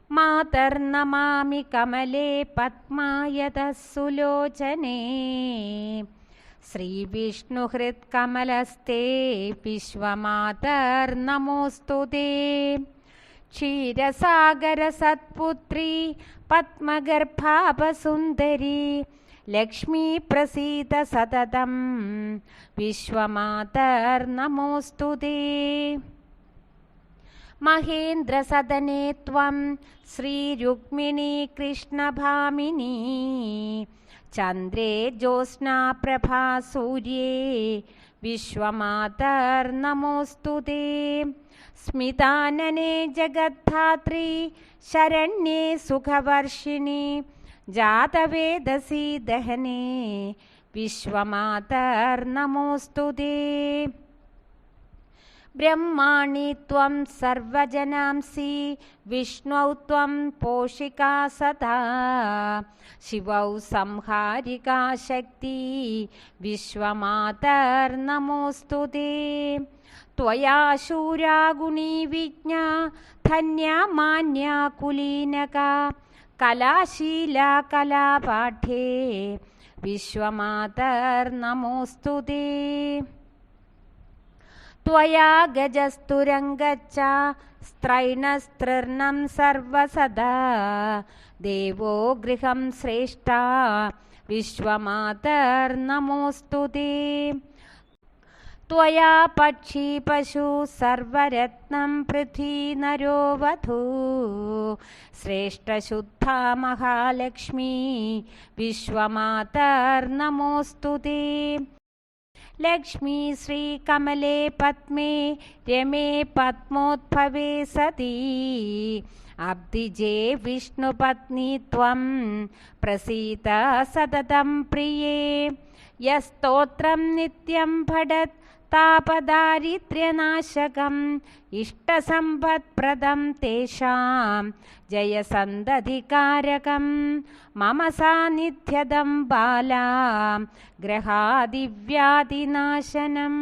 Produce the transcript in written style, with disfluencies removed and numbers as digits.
മാതർനമാമി കമലേ പത്മായതഃ സുലോചനേ ശ്രീവിഷ്ണുഹൃത്കമലസ്തേ വിശ്വമാതർനമോസ്തുതേ ക്ഷീരസാഗരസത്പുത്രീ പത്മഗർഭാപസുന്ദരീ ലക്ഷ്മീ പ്രസീദ സതതം വിശ്വമാതർനമോസ്തുതേ മഹേന്ദ്രസദനേ ത്വം ശ്രീരുക്മിണീ കൃഷ്ണഭാമിനീ ചന്ദ്രേ ജ്യോത്സ്നാപ്രഭാ സൂര്യേ വിശ്വമാതർനമോസ്തുതേ സ്മിതാനനേ ജഗദ്ധാത്രീ ശരണ്യേ സുഖവർഷിണി ജാതവേദസി ദഹനേ വിശ്വമാതർനമോസ്തുതേ ബ്രഹ്മാണി ത്വം സർവജനാംസി വിഷ്ണു ത്വം പോഷികാ സദാ ശിവൗ സംഹാരികാ ശക്തി വിശ്വമാതർനമോസ്തുതേ ത്വയാ ശൂരാ ഗുണീ വിജ്ഞാ ധന്യാ മാന്യാ കുലീനകാ കലാശീലാ കലാപാഠ്യേ വിശ്വമാതർനമോസ്തുതേ ത്വയാ ഗജസ്തുരംഗച്ഛ സ്ത്രൈണസ്തൃർണം സർവസദാ ദേവോ ഗൃഹം ശ്രേഷ്ഠാ വിശ്വമാതർനമോസ്തുതേ ത്വയാ പക്ഷി പശു സർവരത്നം പൃഥ്വീ നരോ വധൂ ശ്രേഷ്ഠശുദ്ധാ മഹാലക്ഷ്മീ വിശ്വമാതർനമോസ്തുതേ ലക്ഷ്മീ ശ്രീകമലേ പത്മേ രമേ പത്മോദ്ഭവേ സതീ അബ്ധിജേ വിഷ്ണുപത്നി ത്വം പ്രസീത സതതം പ്രിയേ യസ്തോത്രം നിത്യം പഠത് താപദാരിദ്ര്യനാശകം ഇഷ്ടസമ്പത്പ്രദം തേഷാം ജയസന്തതികാരകം മമ സാന്നിധ്യദം ബാലാം ഗ്രഹാദിവ്യാധിനാശനം.